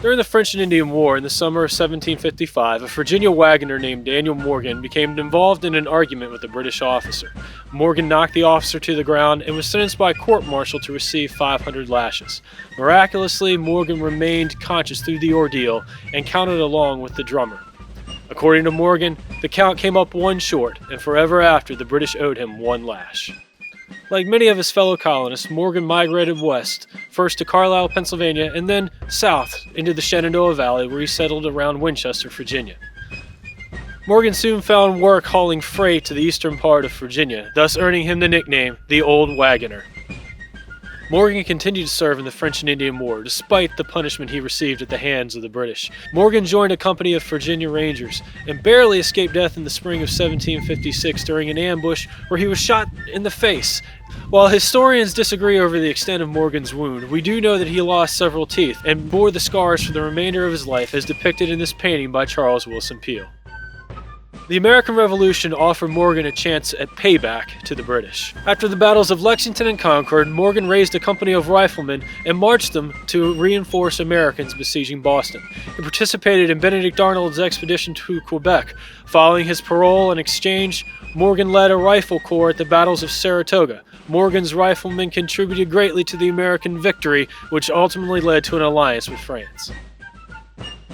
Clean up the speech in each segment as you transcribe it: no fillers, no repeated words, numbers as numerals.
During the French and Indian War in the summer of 1755, a Virginia wagoner named Daniel Morgan became involved in an argument with a British officer. Morgan knocked the officer to the ground and was sentenced by court-martial to receive 500 lashes. Miraculously, Morgan remained conscious through the ordeal and counted along with the drummer. According to Morgan, the count came up one short, and forever after the British owed him one lash. Like many of his fellow colonists, Morgan migrated west, first to Carlisle, Pennsylvania, and then south into the Shenandoah Valley, where he settled around Winchester, Virginia. Morgan soon found work hauling freight to the eastern part of Virginia, thus earning him the nickname, the Old Wagoner. Morgan continued to serve in the French and Indian War, despite the punishment he received at the hands of the British. Morgan joined a company of Virginia Rangers and barely escaped death in the spring of 1756 during an ambush where he was shot in the face. While historians disagree over the extent of Morgan's wound, we do know that he lost several teeth and bore the scars for the remainder of his life as depicted in this painting by Charles Willson Peale. The American Revolution offered Morgan a chance at payback to the British. After the battles of Lexington and Concord, Morgan raised a company of riflemen and marched them to reinforce Americans besieging Boston. He participated in Benedict Arnold's expedition to Quebec. Following his parole and exchange, Morgan led a rifle corps at the battles of Saratoga. Morgan's riflemen contributed greatly to the American victory, which ultimately led to an alliance with France.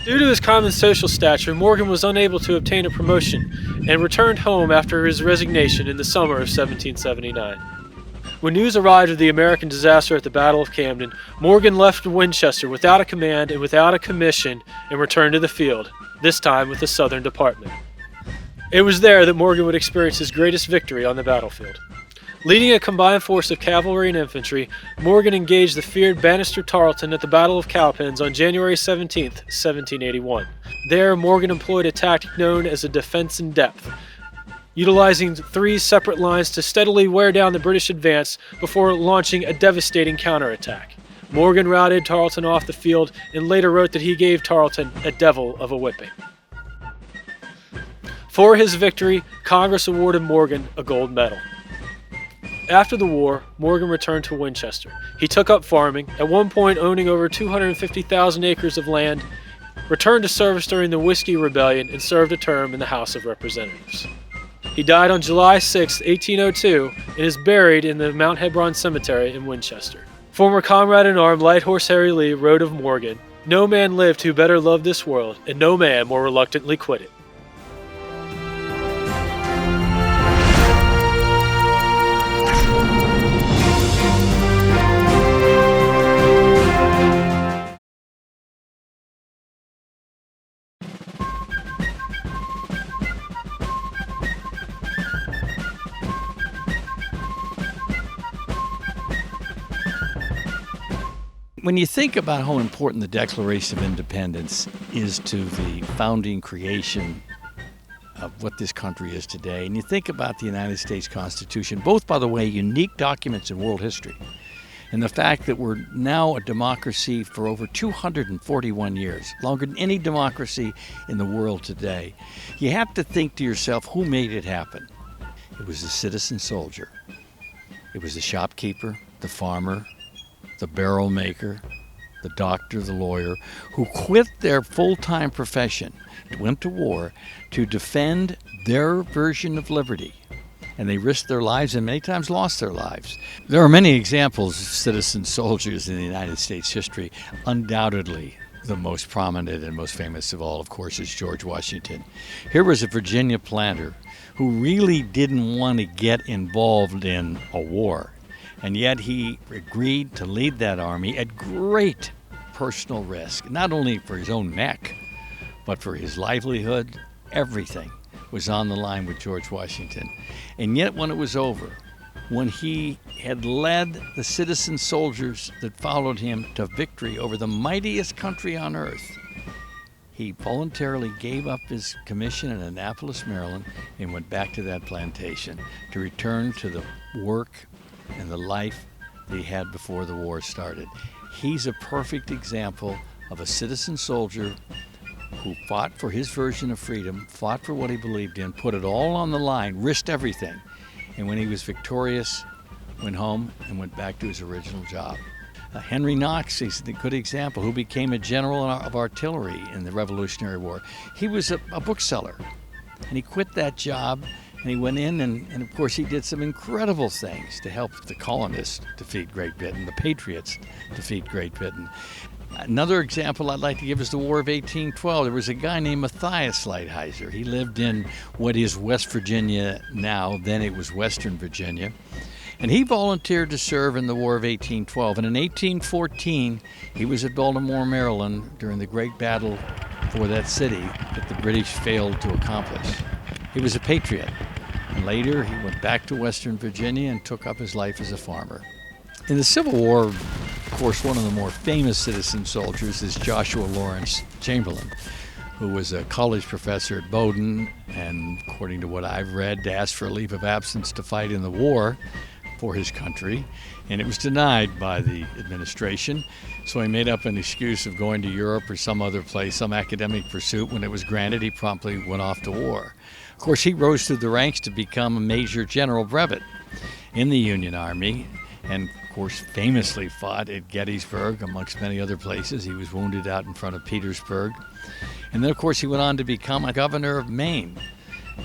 Due to his common social stature, Morgan was unable to obtain a promotion and returned home after his resignation in the summer of 1779. When news arrived of the American disaster at the Battle of Cowpens, Morgan left Winchester without a command and without a commission and returned to the field, this time with the Southern Department. It was there that Morgan would experience his greatest victory on the battlefield. Leading a combined force of cavalry and infantry, Morgan engaged the feared Banastre Tarleton at the Battle of Cowpens on January 17, 1781. There, Morgan employed a tactic known as a defense in depth, utilizing 3 separate lines to steadily wear down the British advance before launching a devastating counterattack. Morgan routed Tarleton off the field and later wrote that he gave Tarleton a devil of a whipping. For his victory, Congress awarded Morgan a gold medal. After the war, Morgan returned to Winchester. He took up farming, at one point owning over 250,000 acres of land, returned to service during the Whiskey Rebellion, and served a term in the House of Representatives. He died on July 6, 1802, and is buried in the Mount Hebron Cemetery in Winchester. Former comrade in arms Light Horse Harry Lee wrote of Morgan, "No man lived who better loved this world, and no man more reluctantly quit it." When you think about how important the Declaration of Independence is to the founding creation of what this country is today, and you think about the United States Constitution, both, by the way, unique documents in world history, and the fact that we're now a democracy for over 241 years, longer than any democracy in the world today, you have to think to yourself, who made it happen? It was the citizen soldier. It was the shopkeeper, the farmer, the barrel maker, the doctor, the lawyer, who quit their full-time profession, went to war to defend their version of liberty. And they risked their lives and many times lost their lives. There are many examples of citizen soldiers in the United States history. Undoubtedly, the most prominent and most famous of all, of course, is George Washington. Here was a Virginia planter who really didn't want to get involved in a war. And yet he agreed to lead that army at great personal risk, not only for his own neck, but for his livelihood. Everything was on the line with George Washington. And yet when it was over, when he had led the citizen soldiers that followed him to victory over the mightiest country on earth, he voluntarily gave up his commission in Annapolis, Maryland, and went back to that plantation to return to the work and the life that he had before the war started. He's a perfect example of a citizen soldier who fought for his version of freedom, fought for what he believed in, put it all on the line, risked everything. And when he was victorious, went home and went back to his original job. Henry Knox is a good example, who became a general of artillery in the Revolutionary War. He was a bookseller, and he quit that job, and he went in, and of course he did some incredible things to help the colonists defeat Great Britain, the patriots defeat Great Britain. Another example I'd like to give is the War of 1812. There was a guy named Matthias Lighthizer. He lived in what is West Virginia now, then it was Western Virginia. And he volunteered to serve in the War of 1812. And in 1814, he was at Baltimore, Maryland during the great battle for that city that the British failed to accomplish. He was a patriot. And later, he went back to Western Virginia and took up his life as a farmer. In the Civil War, of course, one of the more famous citizen soldiers is Joshua Lawrence Chamberlain, who was a college professor at Bowdoin, and according to what I've read, asked for a leave of absence to fight in the war for his country, and it was denied by the administration. So he made up an excuse of going to Europe or some other place, some academic pursuit. When it was granted, he promptly went off to war. Of course, he rose through the ranks to become a Major General Brevet in the Union Army, and of course famously fought at Gettysburg, amongst many other places. He was wounded out in front of Petersburg. And then, of course, he went on to become a governor of Maine,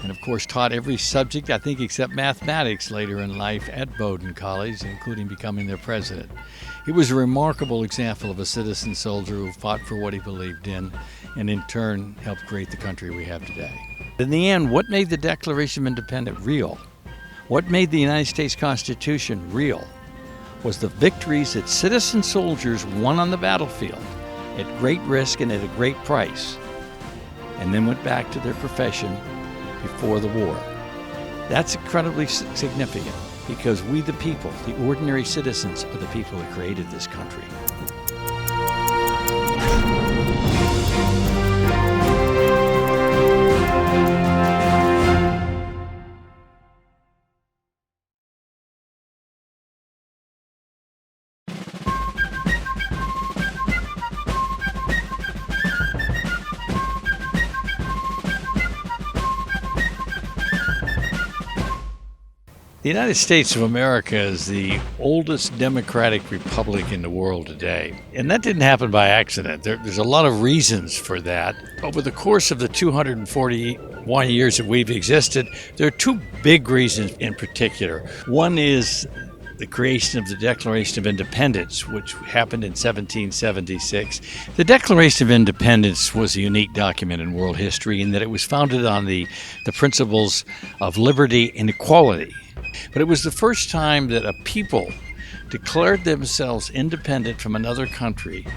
and of course taught every subject, I think, except mathematics later in life at Bowdoin College, including becoming their president. He was a remarkable example of a citizen soldier who fought for what he believed in, and in turn helped create the country we have today. In the end, what made the Declaration of Independence real, what made the United States Constitution real, was the victories that citizen soldiers won on the battlefield at great risk and at a great price, and then went back to their profession before the war. That's incredibly significant, because we the people, the ordinary citizens, are the people that created this country. The United States of America is the oldest democratic republic in the world today. And that didn't happen by accident. There's a lot of reasons for that. Over the course of the 241 years that we've existed, there are two big reasons in particular. One is the creation of the Declaration of Independence, which happened in 1776. The Declaration of Independence was a unique document in world history in that it was founded on the principles of liberty and equality. But it was the first time that a people declared themselves independent from another country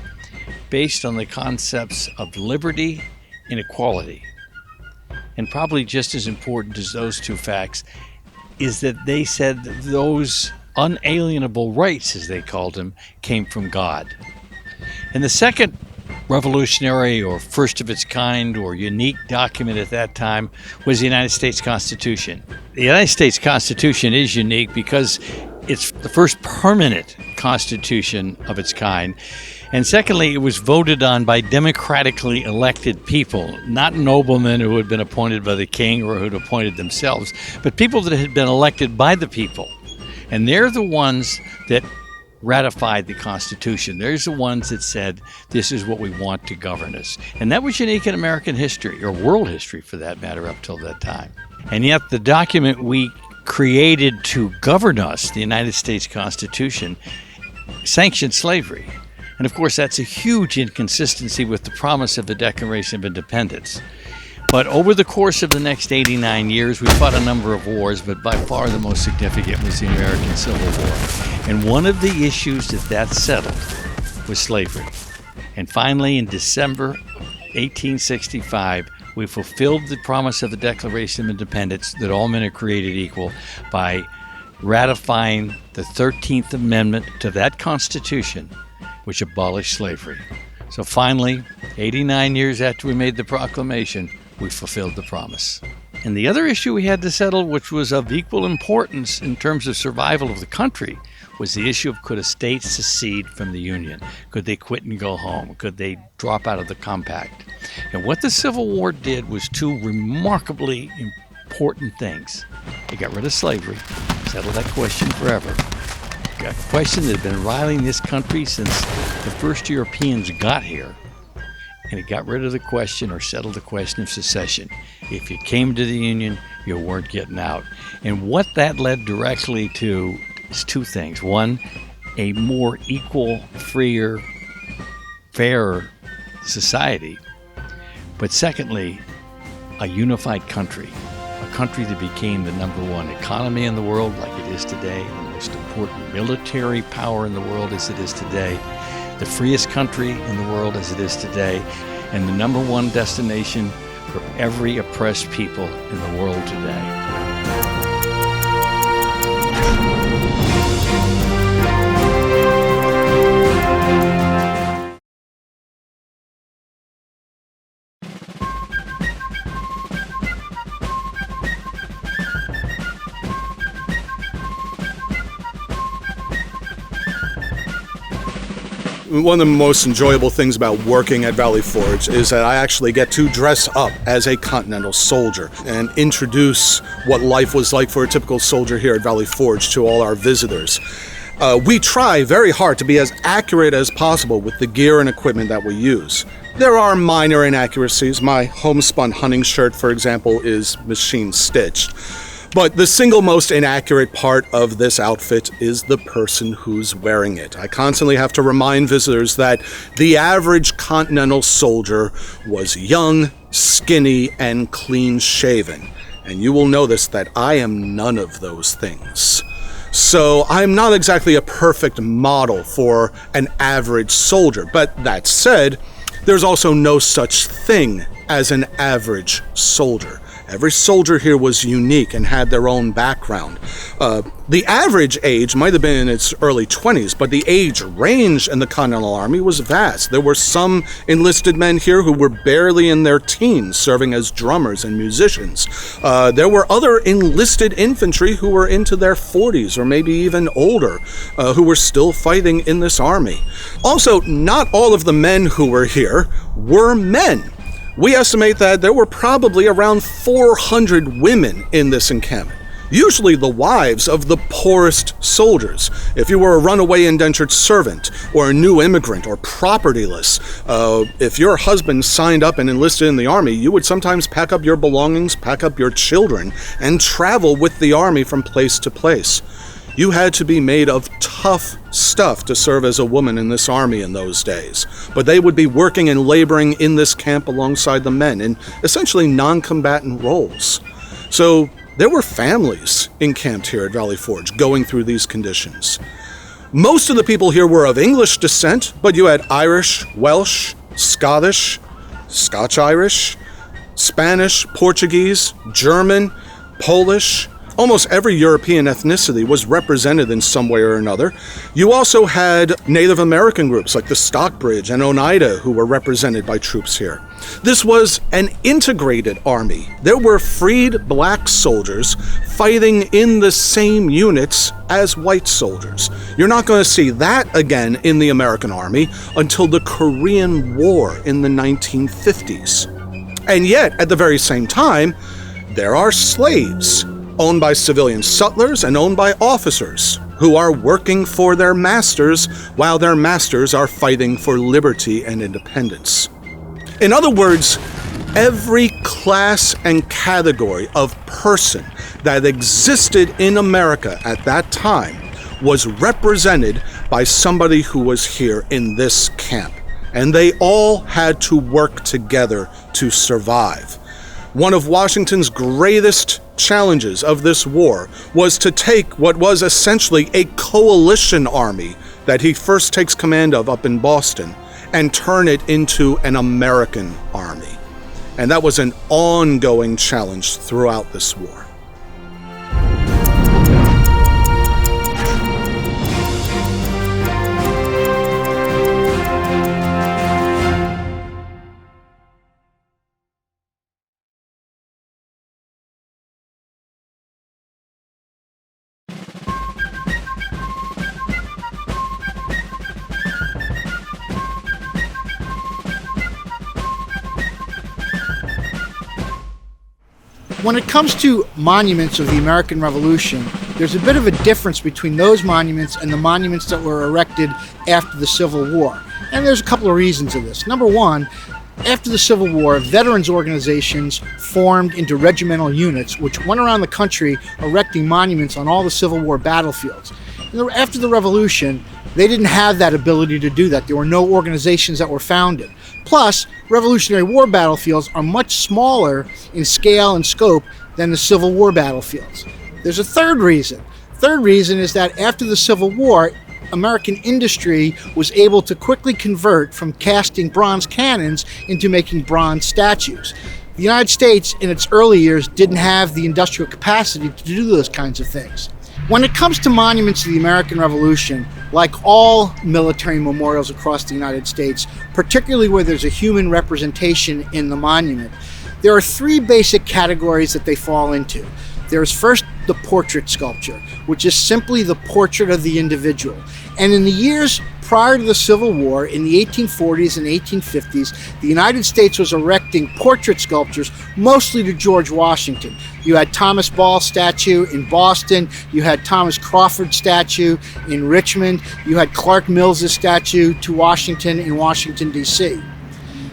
based on the concepts of liberty and equality. And probably just as important as those two facts is that they said that those unalienable rights, as they called them, came from God. And the second revolutionary or first of its kind or unique document at that time was the United States Constitution. The United States Constitution is unique because it's the first permanent constitution of its kind. And secondly, it was voted on by democratically elected people, not noblemen who had been appointed by the king or who had appointed themselves, but people that had been elected by the people. And they're the ones that ratified the Constitution. There's the ones that said, this is what we want to govern us. And that was unique in American history, or world history for that matter, up till that time. And yet the document we created to govern us, the United States Constitution, sanctioned slavery. And of course, that's a huge inconsistency with the promise of the Declaration of Independence. But over the course of the next 89 years, we fought a number of wars, but by far the most significant was the American Civil War. And one of the issues that settled was slavery. And finally, in December 1865, we fulfilled the promise of the Declaration of Independence that all men are created equal by ratifying the 13th Amendment to that Constitution, which abolished slavery. So finally, 89 years after we made the proclamation, we fulfilled the promise. And the other issue we had to settle, which was of equal importance in terms of survival of the country, was the issue of could a state secede from the Union? Could they quit and go home? Could they drop out of the compact? And what the Civil War did was two remarkably important things. It got rid of slavery, settled that question forever. a question that had been riling this country since the first Europeans got here. And it got rid of the question, or settled the question, of secession. If you came to the Union, you weren't getting out. And what that led directly to is two things. One, a more equal, freer, fairer society. But secondly, a unified country. A country that became the number one economy in the world, like it is today, the most important military power in the world as it is today, the freest country in the world as it is today, and the number one destination for every oppressed people in the world today. One of the most enjoyable things about working at Valley Forge is that I actually get to dress up as a Continental soldier and introduce what life was like for a typical soldier here at Valley Forge to all our visitors. We try very hard to be as accurate as possible with the gear and equipment that we use. There are minor inaccuracies. My homespun hunting shirt, for example, is machine stitched. But the single most inaccurate part of this outfit is the person who's wearing it. I constantly have to remind visitors that the average Continental soldier was young, skinny, and clean-shaven. And you will notice that I am none of those things. So I'm not exactly a perfect model for an average soldier. But that said, there's also no such thing as an average soldier. Every soldier here was unique and had their own background. The average age might have been in its early 20s, but the age range in the Continental Army was vast. There were some enlisted men here who were barely in their teens, serving as drummers and musicians. There were other enlisted infantry who were into their 40s or maybe even older, who were still fighting in this army. Also, not all of the men who were here were men. We estimate that there were probably around 400 women in this encampment, usually the wives of the poorest soldiers. If you were a runaway indentured servant, or a new immigrant, or propertyless, if your husband signed up and enlisted in the army, you would sometimes pack up your belongings, pack up your children, and travel with the army from place to place. You had to be made of tough stuff to serve as a woman in this army in those days. But they would be working and laboring in this camp alongside the men in essentially non-combatant roles. So there were families encamped here at Valley Forge going through these conditions. Most of the people here were of English descent, but you had Irish, Welsh, Scottish, Scotch-Irish, Spanish, Portuguese, German, Polish. Almost every European ethnicity was represented in some way or another. You also had Native American groups like the Stockbridge and Oneida who were represented by troops here. This was an integrated army. There were freed black soldiers fighting in the same units as white soldiers. You're not going to see that again in the American Army until the Korean War in the 1950s. And yet, at the very same time, there are slaves owned by civilian sutlers and owned by officers who are working for their masters while their masters are fighting for liberty and independence. In other words, every class and category of person that existed in America at that time was represented by somebody who was here in this camp, and they all had to work together to survive. One of Washington's greatest challenges of this war was to take what was essentially a coalition army that he first takes command of up in Boston and turn it into an American army. And that was an ongoing challenge throughout this war. When it comes to monuments of the American Revolution, There's a bit of a difference between those monuments and the monuments that were erected after the Civil War. And there's a couple of reasons of this. Number one, after the Civil War, veterans organizations formed into regimental units which went around the country erecting monuments on all the Civil War battlefields. And after the Revolution, they didn't have that ability to do that. There were no organizations that were founded. Plus, Revolutionary War battlefields are much smaller in scale and scope than the Civil War battlefields. There's a third reason. Third reason is that after the Civil War, American industry was able to quickly convert from casting bronze cannons into making bronze statues. The United States, in its early years, didn't have the industrial capacity to do those kinds of things. When it comes to monuments to the American Revolution, like all military memorials across the United States, particularly where there's a human representation in the monument, there are three basic categories that they fall into. There's first the portrait sculpture, which is simply the portrait of the individual. And in the years prior to the Civil War, in the 1840s and 1850s, the United States was erecting portrait sculptures mostly to George Washington. You had Thomas Ball's statue in Boston, you had Thomas Crawford's statue in Richmond, you had Clark Mills's statue to Washington in Washington, D.C.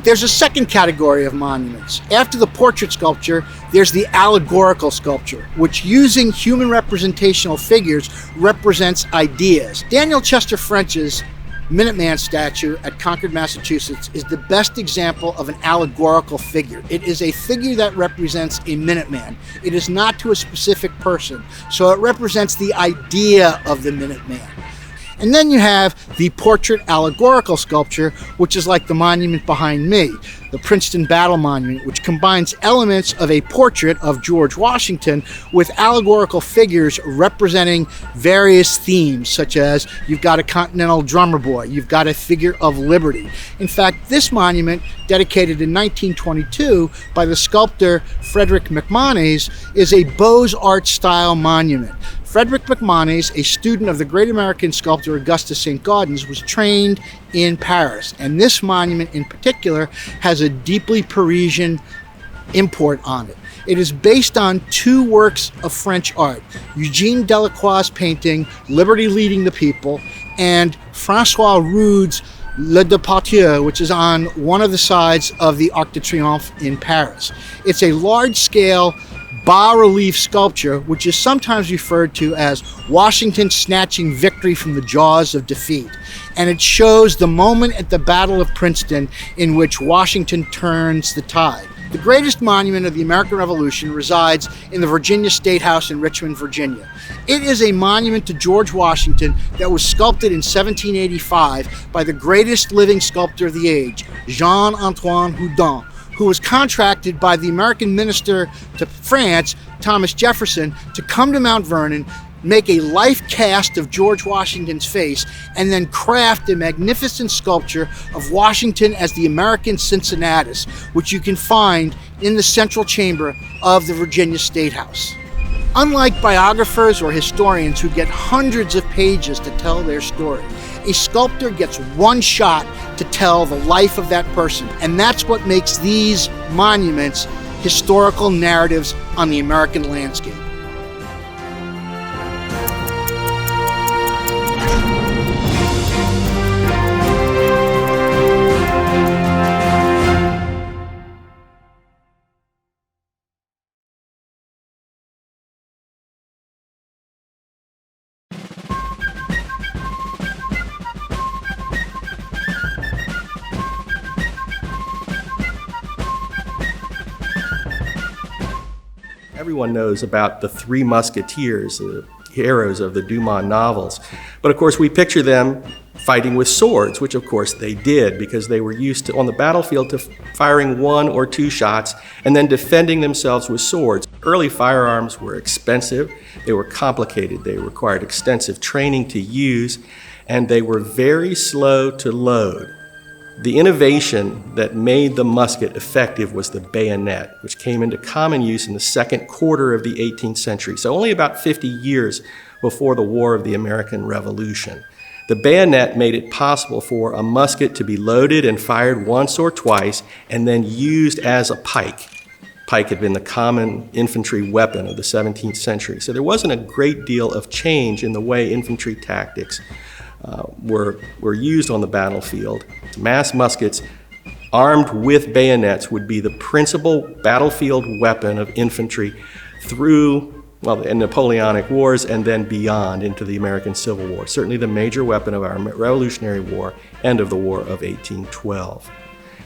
There's a second category of monuments. After the portrait sculpture, there's the allegorical sculpture, which using human representational figures represents ideas. Daniel Chester French's Minuteman statue at Concord, Massachusetts is the best example of an allegorical figure. It is a figure that represents a Minuteman. It is not to a specific person, so it represents the idea of the Minuteman. And then you have the portrait allegorical sculpture, which is like the monument behind me, the Princeton Battle Monument, which combines elements of a portrait of George Washington with allegorical figures representing various themes, such as you've got a Continental drummer boy, you've got a figure of liberty. In fact, this monument, dedicated in 1922 by the sculptor Frederick McMonnies, is a Beaux-Arts style monument. Frederick McMonnies, a student of the great American sculptor Augustus St. Gaudens, was trained in Paris, and this monument in particular has a deeply Parisian import on it. It is based on two works of French art, Eugene Delacroix's painting Liberty Leading the People and François Rude's Le Departure, which is on one of the sides of the Arc de Triomphe in Paris. It's a large-scale bas-relief sculpture, which is sometimes referred to as Washington snatching victory from the jaws of defeat. And it shows the moment at the Battle of Princeton in which Washington turns the tide. The greatest monument of the American Revolution resides in the Virginia State House in Richmond, Virginia. It is a monument to George Washington that was sculpted in 1785 by the greatest living sculptor of the age, Jean-Antoine Houdon, who was contracted by the American minister to France, Thomas Jefferson, to come to Mount Vernon, make a life cast of George Washington's face, and then craft a magnificent sculpture of Washington as the American Cincinnatus, which you can find in the central chamber of the Virginia State House. Unlike biographers or historians who get hundreds of pages to tell their story, a sculptor gets one shot to tell the life of that person, and that's what makes these monuments historical narratives on the American landscape. Everyone knows about the Three Musketeers, the heroes of the Dumas novels. But of course, we picture them fighting with swords, which of course they did because they were used to, on the battlefield, to firing one or two shots and then defending themselves with swords. Early firearms were expensive, they were complicated, they required extensive training to use, and they were very slow to load. The innovation that made the musket effective was the bayonet, which came into common use in the second quarter of the 18th century, so only about 50 years before the War of the American Revolution. The bayonet made it possible for a musket to be loaded and fired once or twice and then used as a pike. Pike had been the common infantry weapon of the 17th century. So there wasn't a great deal of change in the way infantry tactics were used on the battlefield. Mass muskets armed with bayonets would be the principal battlefield weapon of infantry through, well, the Napoleonic Wars and then beyond into the American Civil War. Certainly the major weapon of our Revolutionary War and of the War of 1812.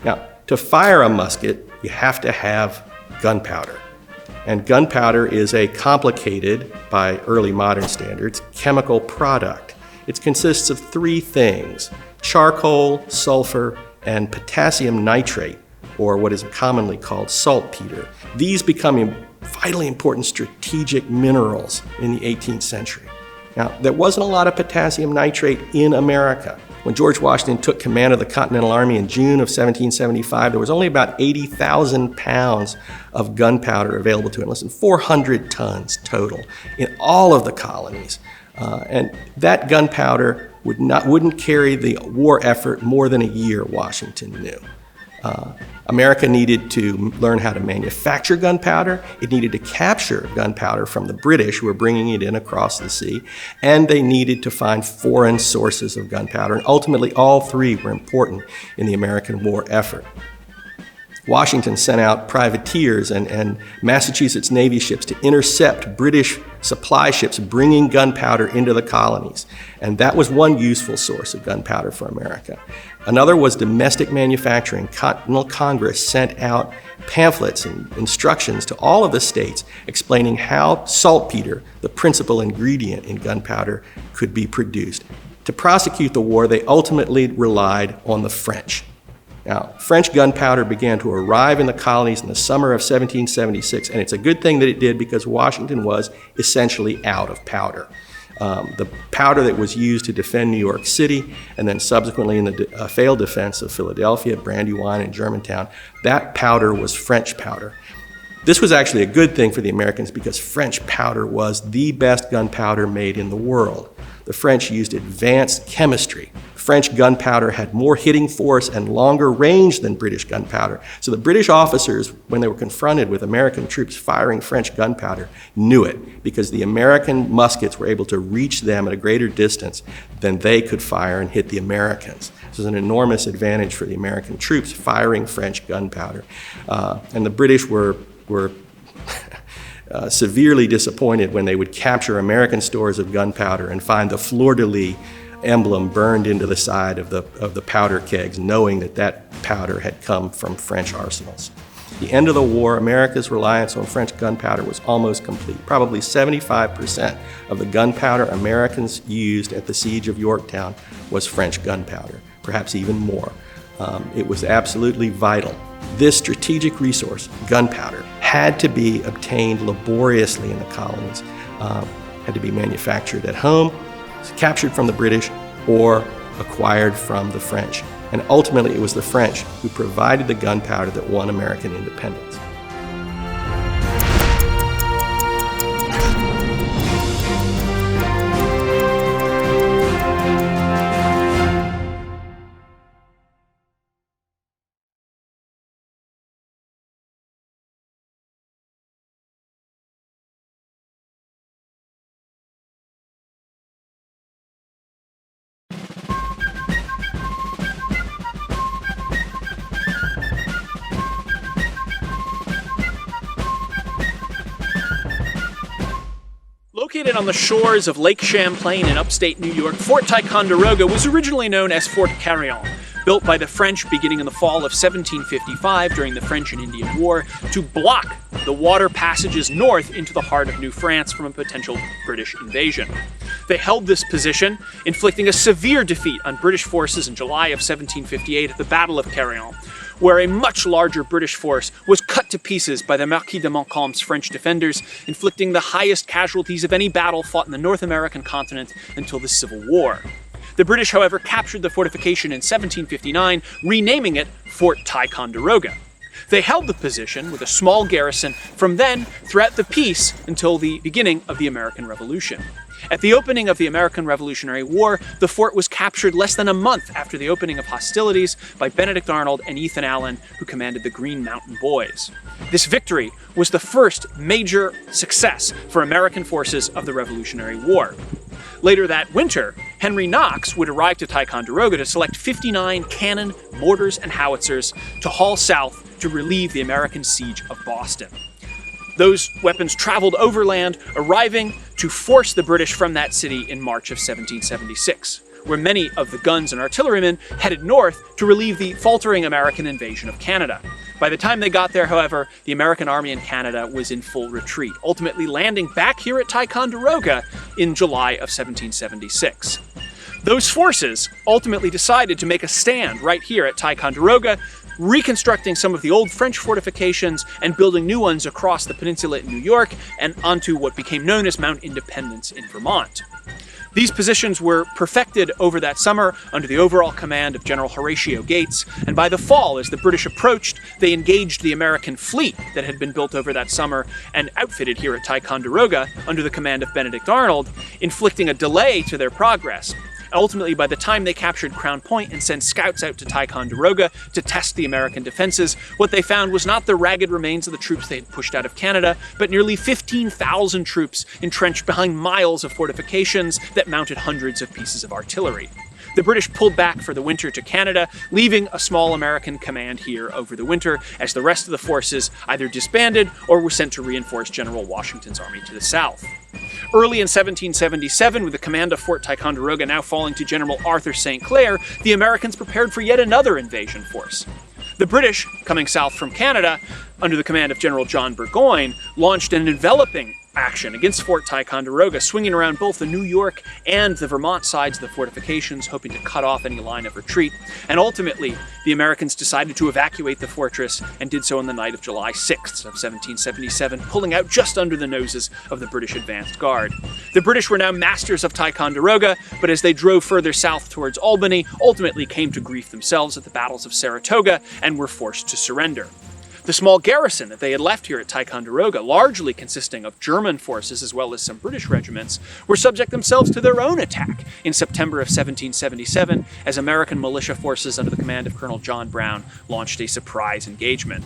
Now, to fire a musket, you have to have gunpowder. And gunpowder is a complicated, by early modern standards, chemical product. It consists of three things: charcoal, sulfur, and potassium nitrate, or what is commonly called saltpeter. These become vitally important strategic minerals in the 18th century. Now, there wasn't a lot of potassium nitrate in America. When George Washington took command of the Continental Army in June of 1775, there was only about 80,000 pounds of gunpowder available to him, less than 400 tons total in all of the colonies. And that gunpowder wouldn't carry the war effort more than a year, Washington knew. America needed to learn how to manufacture gunpowder. It needed to capture gunpowder from the British, who were bringing it in across the sea, and they needed to find foreign sources of gunpowder. And ultimately, all three were important in the American war effort. Washington sent out privateers and Massachusetts Navy ships to intercept British supply ships bringing gunpowder into the colonies. And that was one useful source of gunpowder for America. Another was domestic manufacturing. Continental Congress sent out pamphlets and instructions to all of the states explaining how saltpeter, the principal ingredient in gunpowder, could be produced. To prosecute the war, they ultimately relied on the French. Now, French gunpowder began to arrive in the colonies in the summer of 1776, and it's a good thing that it did because Washington was essentially out of powder. The powder that was used to defend New York City, and then subsequently in the failed defense of Philadelphia, Brandywine, and Germantown, that powder was French powder. This was actually a good thing for the Americans because French powder was the best gunpowder made in the world. The French used advanced chemistry. French gunpowder had more hitting force and longer range than British gunpowder. So the British officers, when they were confronted with American troops firing French gunpowder, knew it because the American muskets were able to reach them at a greater distance than they could fire and hit the Americans. This was an enormous advantage for the American troops firing French gunpowder. And the British were severely disappointed when they would capture American stores of gunpowder and find the fleur-de-lis emblem burned into the side of the powder kegs, knowing that that powder had come from French arsenals. At the end of the war, America's reliance on French gunpowder was almost complete. Probably 75% of the gunpowder Americans used at the siege of Yorktown was French gunpowder, perhaps even more. It was absolutely vital. This strategic resource, gunpowder, had to be obtained laboriously in the colonies, had to be manufactured at home, captured from the British, or acquired from the French. And ultimately, it was the French who provided the gunpowder that won American independence. Located on the shores of Lake Champlain in upstate New York, Fort Ticonderoga was originally known as Fort Carillon, built by the French beginning in the fall of 1755 during the French and Indian War to block the water passages north into the heart of New France from a potential British invasion. They held this position, inflicting a severe defeat on British forces in July of 1758 at the Battle of Carillon, where a much larger British force was cut to pieces by the Marquis de Montcalm's French defenders, inflicting the highest casualties of any battle fought in the North American continent until the Civil War. The British, however, captured the fortification in 1759, renaming it Fort Ticonderoga. They held the position with a small garrison from then throughout the peace until the beginning of the American Revolution. At the opening of the American Revolutionary War, the fort was captured less than a month after the opening of hostilities by Benedict Arnold and Ethan Allen, who commanded the Green Mountain Boys. This victory was the first major success for American forces of the Revolutionary War. Later that winter, Henry Knox would arrive to Ticonderoga to select 59 cannon, mortars, and howitzers to haul south to relieve the American siege of Boston. Those weapons traveled overland, arriving to force the British from that city in March of 1776, where many of the guns and artillerymen headed north to relieve the faltering American invasion of Canada. By the time they got there, however, the American army in Canada was in full retreat, ultimately landing back here at Ticonderoga in July of 1776. Those forces ultimately decided to make a stand right here at Ticonderoga, reconstructing some of the old French fortifications and building new ones across the peninsula in New York and onto what became known as Mount Independence in Vermont. These positions were perfected over that summer under the overall command of General Horatio Gates, and by the fall, as the British approached, they engaged the American fleet that had been built over that summer and outfitted here at Ticonderoga under the command of Benedict Arnold, inflicting a delay to their progress. Ultimately, by the time they captured Crown Point and sent scouts out to Ticonderoga to test the American defenses, what they found was not the ragged remains of the troops they had pushed out of Canada, but nearly 15,000 troops entrenched behind miles of fortifications that mounted hundreds of pieces of artillery. The British pulled back for the winter to Canada, leaving a small American command here over the winter, as the rest of the forces either disbanded or were sent to reinforce General Washington's army to the south. Early in 1777, with the command of Fort Ticonderoga now falling to General Arthur St. Clair, the Americans prepared for yet another invasion force. The British, coming south from Canada, under the command of General John Burgoyne, launched an enveloping action against Fort Ticonderoga, swinging around both the New York and the Vermont sides of the fortifications, hoping to cut off any line of retreat. And ultimately, the Americans decided to evacuate the fortress and did so on the night of July 6th of 1777, pulling out just under the noses of the British advanced guard. The British were now masters of Ticonderoga, but as they drove further south towards Albany, ultimately came to grief themselves at the battles of Saratoga and were forced to surrender. The small garrison that they had left here at Ticonderoga, largely consisting of German forces as well as some British regiments, were subject themselves to their own attack in September of 1777 as American militia forces under the command of Colonel John Brown launched a surprise engagement.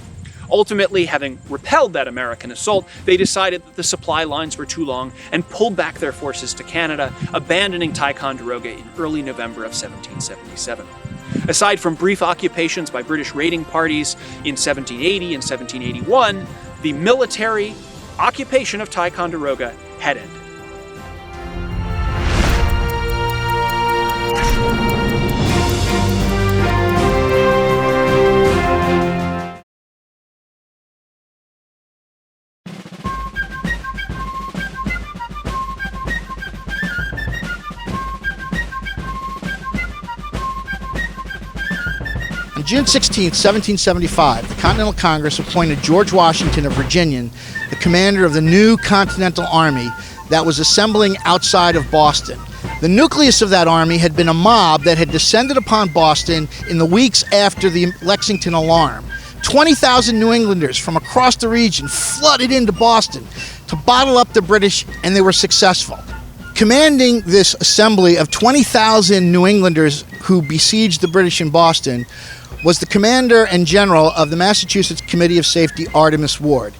Ultimately, having repelled that American assault, they decided that the supply lines were too long and pulled back their forces to Canada, abandoning Ticonderoga in early November of 1777. Aside from brief occupations by British raiding parties in 1780 and 1781, the military occupation of Ticonderoga had ended. On June 16, 1775, the Continental Congress appointed George Washington of Virginia the commander of the new Continental Army that was assembling outside of Boston. The nucleus of that army had been a mob that had descended upon Boston in the weeks after the Lexington alarm. 20,000 New Englanders from across the region flooded into Boston to bottle up the British, and they were successful. Commanding this assembly of 20,000 New Englanders who besieged the British in Boston was the commander and general of the Massachusetts Committee of Safety, Artemus Ward.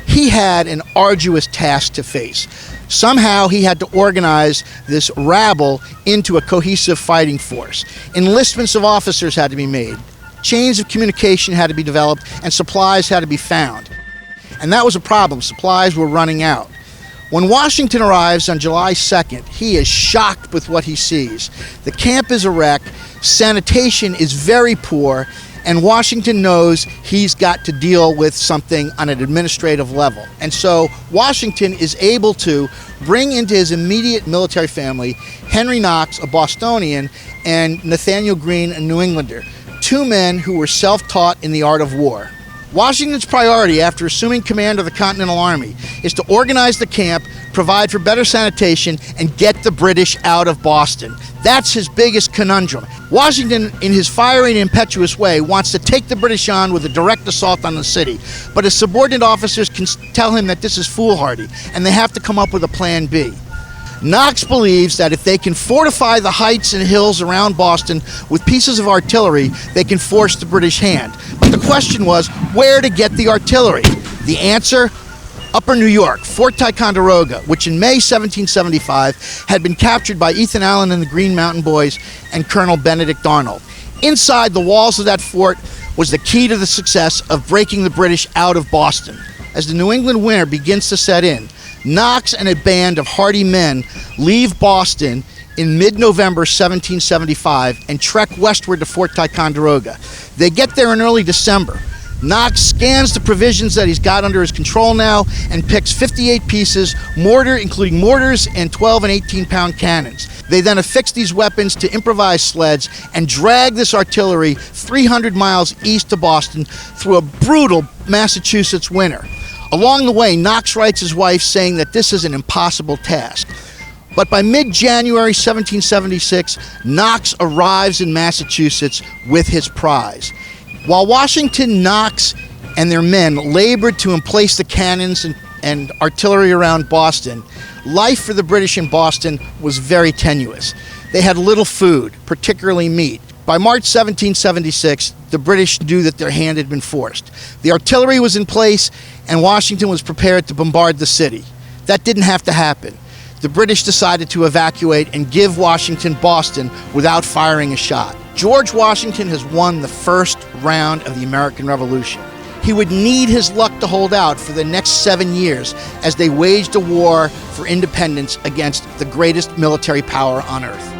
He had an arduous task to face. Somehow he had to organize this rabble into a cohesive fighting force. Enlistments of officers had to be made. Chains of communication had to be developed, and supplies had to be found. And that was a problem. Supplies were running out. When Washington arrives on July 2nd, he is shocked with what he sees. The camp is a wreck, sanitation is very poor, and Washington knows he's got to deal with something on an administrative level. And so Washington is able to bring into his immediate military family Henry Knox, a Bostonian, and Nathaniel Greene, a New Englander, two men who were self-taught in the art of war. Washington's priority after assuming command of the Continental Army is to organize the camp, provide for better sanitation, and get the British out of Boston. That's his biggest conundrum. Washington, in his fiery and impetuous way, wants to take the British on with a direct assault on the city, but his subordinate officers can tell him that this is foolhardy, and they have to come up with a plan B. Knox believes that if they can fortify the heights and hills around Boston with pieces of artillery, they can force the British hand. But the question was, where to get the artillery? The answer? Upper New York, Fort Ticonderoga, which in May 1775 had been captured by Ethan Allen and the Green Mountain Boys and Colonel Benedict Arnold. Inside the walls of that fort was the key to the success of breaking the British out of Boston. As the New England winter begins to set in, Knox and a band of hardy men leave Boston in mid-November 1775 and trek westward to Fort Ticonderoga. They get there in early December. Knox scans the provisions that he's got under his control now and picks 58 pieces, including mortars and 12 and 18-pound cannons. They then affix these weapons to improvised sleds and drag this artillery 300 miles east of Boston through a brutal Massachusetts winter. Along the way, Knox writes his wife saying that this is an impossible task. But by mid-January 1776, Knox arrives in Massachusetts with his prize. While Washington, Knox, and their men labored to emplace the cannons and artillery around Boston, life for the British in Boston was very tenuous. They had little food, particularly meat. By March 1776, the British knew that their hand had been forced. The artillery was in place, and Washington was prepared to bombard the city. That didn't have to happen. The British decided to evacuate and give Washington Boston without firing a shot. George Washington has won the first round of the American Revolution. He would need his luck to hold out for the next 7 years as they waged a war for independence against the greatest military power on earth.